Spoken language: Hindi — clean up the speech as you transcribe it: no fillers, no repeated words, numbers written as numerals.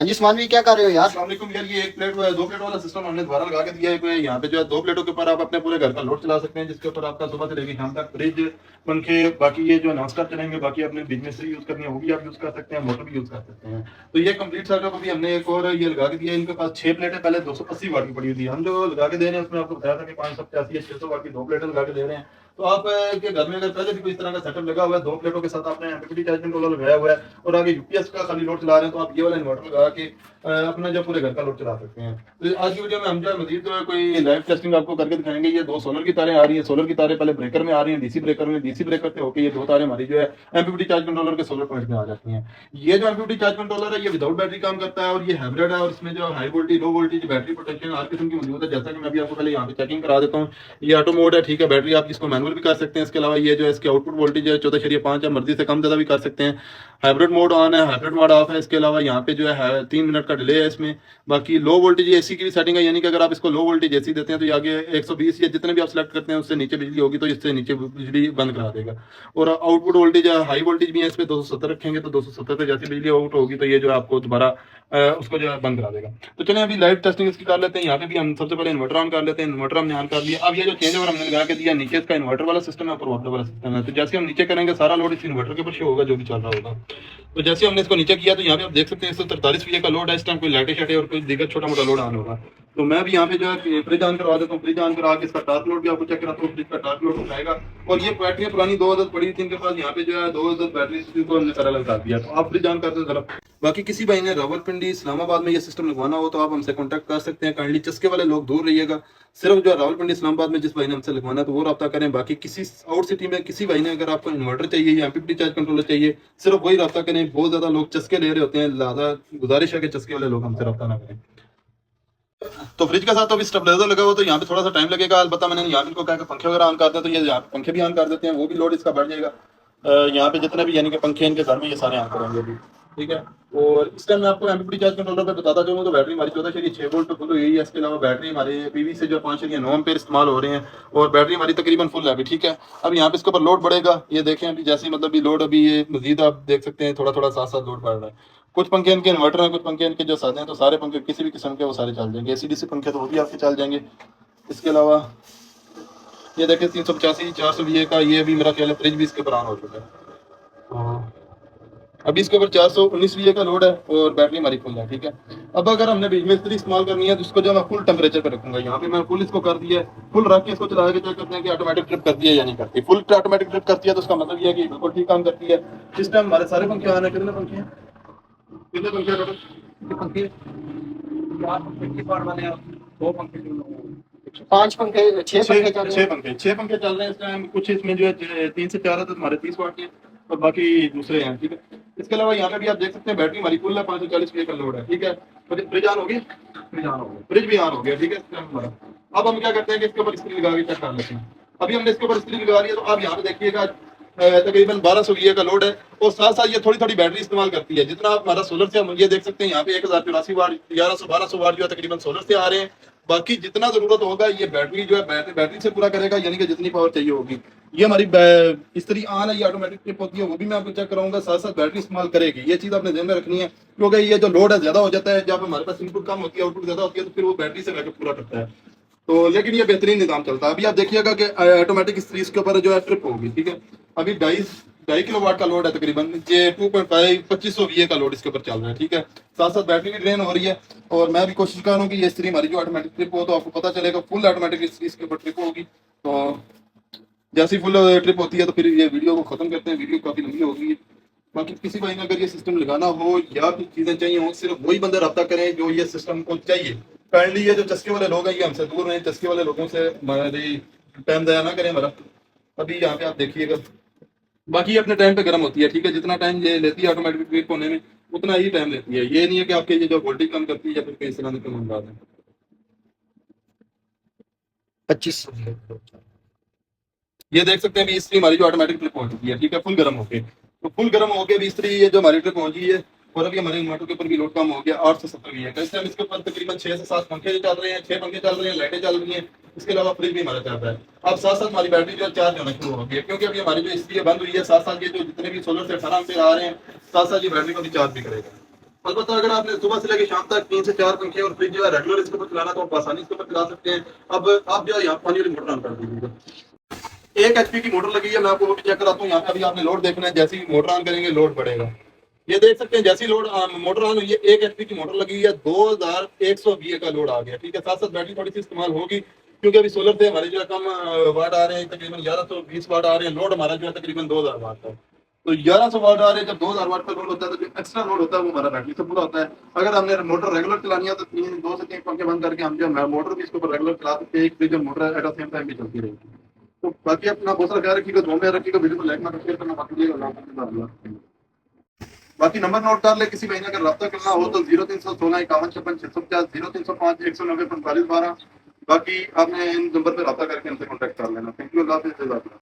हाँ जी उस्मान भी क्या कर रहे हो यार? अस्सलाम वालेकुम यार, ये एक प्लेट दो प्लेट वाला सिस्टम हमने दोबारा लगा के दिया है। कोई यहाँ पे जो है दो प्लेटों के ऊपर आप अपने पूरे घर का लोड चला सकते हैं, जिसके ऊपर आपका सुबह से लेकर शाम तक फ्रिज, पंखे, बाकी ये जो नॉन स्टॉप चलेंगे, बाकी अपने बिजनेस से यूज करनी है वो भी आप यूज कर सकते हैं, मोटर भी यूज कर सकते हैं। तो ये कंप्लीट सेटअप अभी हमने एक और ये लगा के दिया है। इनके पास 6 प्लेटें पहले 280 वाट की पड़ी हुई थी, हम जो लगा के दे रहे हैं उसमें आपको बताया था कि 585 या 600 वाट की दो प्लेटें लगा के दे रहे हैं। तो आप के घर में अगर पहले भी कोई इस तरह का सेटअप लगा हुआ है, दो प्लेटों के साथ आपने एमपीपीटी चार्जिंग कंट्रोलर लगाया हुआ है और आगे यूपीएस का खाली लोड चला रहे हैं, तो आप ये वाला इन्वर्टर लगा के अपना जो पूरे घर का लोड चला सकते हैं। तो आज की वीडियो में हम जो है मजीद कोई लाइव टेस्टिंग आपको करके दिखाएंगे। ये दो सोलर की तारें आ रही हैं, सोलर की तारें पहले ब्रेकर में आ रही हैं, डीसी ब्रेकर में, डीसी ब्रेकर से होकर ये दो तारें हमारी जो है एमपीपीटी चार्ज कंट्रोलर के सोलर पॉइंट में आ जाती हैं। ये जो एमपीपीटी चार्ज कंट्रोलर है ये विदाउट बैटरी काम करता है और ये हाइब्रिड है, और इसमें जो high voltage low voltage battery protection हर किस्म की मौजूद है। जैसा कि मैं भी आपको पहले यहाँ पे चेकिंग करा देता हूँ। ये ऑटो मोड है, ठीक है, बैटरी आप इसको मैनुअल भी कर सकते हैं। इसके अलावा ये जो है इसकी आउटपुट वोल्टेज है 14.5 है, मर्जी से कम ज्यादा भी कर सकते हैं। हाइब्रिड मोड ऑन है, हाइब्रिड मोड ऑफ है। इसके अलावा यहाँ पे जो है 3 मिनट का डिले है इसमें। बाकी लो वोल्टेज एसी की भी सेटिंग है, यानी कि अगर आप इसको लो वोल्टेज एसी देते हैं तो ये आगे 120 या जितने भी आप सेलेक्ट करते हैं उससे नीचे बिजली होगी तो इससे नीचे बिजली बंद करा देगा। और आउटपुट वोल्टेज हाई वोल्टेज भी है, इस पर 270 रखेंगे तो 270 पे जैसी बिजली आउट होगी तो ये जो आपको दोबारा उसको जो है बंद करा देगा। तो चलें अभी लाइव टेस्टिंग इसकी कर लेते हैं। यहाँ पे भी हम सबसे पहले इन्वर्टर ऑन कर लेते हैं। इन्वर्टर हमने ऑन कर लिया। अब ये जो चेंज ओवर हमने लगा के दिया, नीचे इसका इन्वर्टर वाला सिस्टम है, ऊपर वाटर वाला सिस्टम है। तो जैसे हम नीचे करेंगे सारा लोड इस इन्वर्टर के ऊपर शो होगा जो भी चल रहा होगा। तो जैसे हमने इसको नीचे किया तो यहाँ पे आप देख सकते हैं 143 VA का लोड है इस टाइम। कोई लाइटें शाइटें और कोई दिक्कत छोटा मोटा लोड ऑन होगा। तो मैं भी यहाँ पे जो है फ्रिज ऑन करवा देता हूँ। फ्रिज ऑन करा के इसका टार्क लोड भी आपको चेक कराता हूँ। फ्रिज का टार्क लोड उठाएगा और ये बैटरियाँ पुरानी 2 अदद पड़ी थी इनके पास, यहाँ पे जो है 2 अदद बैटरी को हमने पैरेलल कर दिया। तो आप फ्रिज ऑन करते हैं जरा। बाकी किसी भाई ने रावलपिंडी इस्लामाबाद में ये सिस्टम लगवाना हो तो आप हमसे कांटेक्ट कर सकते हैं। काइंडली चस्के वाले लोग दूर रहिएगा। सिर्फ जो रावलपिंडी इस्लामाबाद में जिस भाई ने हमसे लगवाना है तो वो रब्ता करें। बाकी किसी आउट सिटी में किसी भाई ने अगर आपको इन्वर्टर चाहिए या एमपीपीटी चार्ज कंट्रोलर चाहिए, सिर्फ वही रब्ता करें। बहुत ज्यादा लोग चस्के ले रहे होते हैं, लिहाजा गुजारिश है कि चस्के वाले लोग हमसे रब्ता ना करें। तो फ्रिज के साथ तो अभी स्टेबलाइजर लगा हुआ तो यहाँ पे थोड़ा सा टाइम लगेगा। अलबत्ता मैंने यहाँ पे इनको कहा कि पंखे वगैरह ऑन कर दें, तो ये यहाँ पे पंखे भी ऑन कर देते हैं, वो भी लोड इसका बढ़ जाएगा। यहाँ पे जितने भी यानी कि पंखे इनके घर में ये सारे ऑन करेंगे अभी, ठीक है। और इस टाइम मैं आपको एमपीपीटी चार्ज कंट्रोलर पे बताता चाहूँ तो बैटरी हमारी 14.6 वोल्ट पे फुल हुई है। इसके अलावा बैटरी हमारे पीवी से जो 5.9 एम्पीयर इस्तेमाल हो रहे हैं और बैटरी हमारी तकरीबन फुल है अभी, ठीक है। अब यहाँ पे इसके ऊपर लोड बढ़ेगा, ये देखें अभी जैसे मतलब भी लोड अभी ये मजीद आप देख सकते हैं थोड़ा थोड़ा साथ साथ लोड बढ़ रहा है। कुछ पंखे इनके इन्वर्टर हैं, कुछ पंखे इनके जो साधे हैं, तो सारे पंखे किसी भी किस्म के वो सारे चल जाएंगे। एसीडीसी पंखे तो वो भी आपके चल जाएंगे। इसके अलावा ये देखें 385 400 VA का ये भी मेरा ख्याल है फ्रिज भी इसके ऊपर ऑन हो चुका है। तो अभी इसके ऊपर 419 VA का लोड है और बैटरी हमारी फुल है, ठीक है। अब अगर हमने बिजली इस्तेमाल करनी है तो इसको जो मैं फुल टेम्परेचर पे रखूंगा। यहाँ पे मैं फुल इसको कर दिया है, फुल रख के इसको चला के चेक करते हैं कि ऑटोमेटिक ट्रिप करती है या नहीं करती। फुल ऑटोमेटिक ट्रिप करती है तो उसका मतलब ये है कि बिल्कुल ठीक काम करती है। इस टाइम हमारे सारे पंखे आने, कितने पंखे हैं, कितने पंखे हैं टोटल? पंखे 4 पंखे की पार वाले, 2 पंखे, 5 पंखे 6 पंखे चल रहे हैं। 6 पंखे चल रहे हैं इस टाइम। कुछ इसमें जो है 3 से 4 है तो हमारे 30 वाट के और बाकी दूसरे हैं, ठीक है। इसके अलावा यहाँ पे भी आप देख सकते हैं बैटरी हमारी फुल है, 540 VA का लोड है, ठीक है। फ्रिज ऑन हो गई, फ्रिज भी ऑन हो गया, ठीक है। अब हम क्या करते हैं कि इसके ऊपर स्क्रीन लगा के चेक कर लेते हैं। अभी हमने इसके ऊपर स्क्रीन लगा ली है तो आप यहाँ पे देखिएगा तकरीबन 1200 VA का लोड है और साथ साथ ये थोड़ी थोड़ी बैटरी इस्तेमाल करती है। जितना आप हमारा सोलर से हम ये देख सकते हैं यहाँ पे 1084 वाट 1100-1200 वाट जो है तकरीबन सोलर से आ रहे हैं। बाकी जितना जरूरत होगा ये बैटरी जो है बैटरी से पूरा करेगा, यानी कि जितनी पावर चाहिए होगी। ये हमारी इस्त्री ऑन है, ये ऑटोमेटिक ट्रिप होती है, वो भी मैं आपको चेक कराऊंगा। साथ साथ बैटरी इस्तेमाल करेगी, ये चीज आपने ध्यान में रखनी है क्योंकि ये जो लोड है ज्यादा हो जाता है जब हमारे पास इनपुट कम होती है आउटपुट ज्यादा होती है तो फिर वो बैटरी से बैकअप पूरा करता है। तो लेकिन ये बेहतरीन निजाम चलता है। अभी आप देखिएगा कि ऑटोमेटिक इस्त्री इसके ऊपर जो है ट्रिप होगी, ठीक है। अभी 2.5 किलोवाट का लोड है तकरीबन, ये 2.5 2500 VA का लोड इसके ऊपर चल रहा है, ठीक है। साथ साथ बैटरी भी ड्रेन हो रही है और मैं भी कोशिश कर रहा हूँ कि ये इस्त्री हमारी जो ऑटोमेटिक ट्रिप हो तो आपको पता चलेगा फुल ऑटोमेटिक इस्त्री इसके ऊपर ट्रिप होगी। तो जैसी फुल ट्रिप होती है तो फिर ये वीडियो को खत्म करते हैं, वीडियो काफी लंबी होगी। बाकी किसी भाई ने अगर ये सिस्टम लगाना हो या कुछ चीजें चाहिए हो सिर्फ वही बंदे रब्ता करें जो ये सिस्टम को चाहिए। काइंडली ये जो चस्के वाले लोग हैं ये हमसे दूर रहें, चस्के वाले लोगों से हमारी टाइम दया ना करें हमारा। अभी यहाँ पे आप देखिएगा बाकी अपने टाइम पे गर्म होती है, ठीक है। जितना टाइम ये लेती है ऑटोमेटिक ट्रिप होने में उतना ही टाइम लेती है। ये नहीं है कि आपके ये जो वोल्टेज कम करती है या फिर कहीं तरह कम बात है। 25। ये देख सकते हैं अभी इस्त्री हमारी जो ऑटोमेटिक ट्रिप हो चुकी है, ठीक है, फुल गर्म होके। तो फुल गर्म होके भी इस्त्री ये जो हमारी ट्रिप पहुंची है और अभी हमारे इन्वर्टर के ऊपर भी लोड कम हो गया 8 से 70 VA का। इस टाइम इसके ऊपर तकरीबन 6 से 7 पंखे चल रहे हैं, 6 पंखे चल रहे हैं, लाइटें चल रही हैं। इसके अलावा फ्रिज भी हमारा चल रहा है। अब साथ साथ हमारी बैटरी जो चार्ज होना शुरू हो गई है क्योंकि अभी हमारी जो इस्त्री बंद हुई है। साथ साथ ये जो जितने भी सोलर से 18 एम्पीयर आ रहे हैं साथ साथ ये बैटरी को भी चार्ज भी करेगा। अलबत्ता अगर आपने सुबह से लेकर शाम तक 3 से 4 पंखे और फ्रिज जो है रेगुलर इसके ऊपर चलाना, तो आप आसानी इसके ऊपर चला सकते हैं। अब आप जो है यहाँ पानी वाली मोटर ऑन कर दीजिएगा। 1 HP की मोटर लगी है, मैं आपको वो भी चेक कराता हूँ। यहाँ पे अभी आपने लोड देखना है, जैसे ही मोटर ऑन करेंगे लोड बढ़ेगा। ये देख सकते हैं, जैसी लोड मोटर ऑन हुई है, 1 HP की मोटर लगी है, 2100 VA का लोड आ गया। ठीक है, साथ साथ बैटरी थोड़ी सी इस्तेमाल होगी, क्योंकि अभी सोलर से हमारे जो है कम वाट आ रहे हैं, तकरीबन 1120 वाट आ रहे हैं। लोड हमारा जो है तकरीबन 2000 वाट का है। तो 1100 वाट आ रहे हैं, जब 2000 वाट का लोड होता है तो जो एक्स्ट्रा लोड होता है वो हमारा बैटरी से पूरा होता है। अगर हमने मोटर रेगुलर चलानी है तो 2 से 3 पंखे बंद करके हम जो है मोटर भी इसके ऊपर रेगुलर चला सकते हैं। एक फ्रिज और motor at the same time भी चलती रहेगी। तो बाकी अपना बहुत सारा ख्याल रखिएगा, धो में रखिएगा, वीडियो को लाइक ना शेयर करना मत भूलिएगा। बाकी नंबर नोट कर ले, किसी महीने अगर रब्ता करना हो तो 0316 51 56 650, 0305 190 45 12। बाकी आपने इन नंबर पर रब्ता करके हमसे कॉन्टैक्ट कर लेना। थैंक यू, अल्लाह हाफिज़।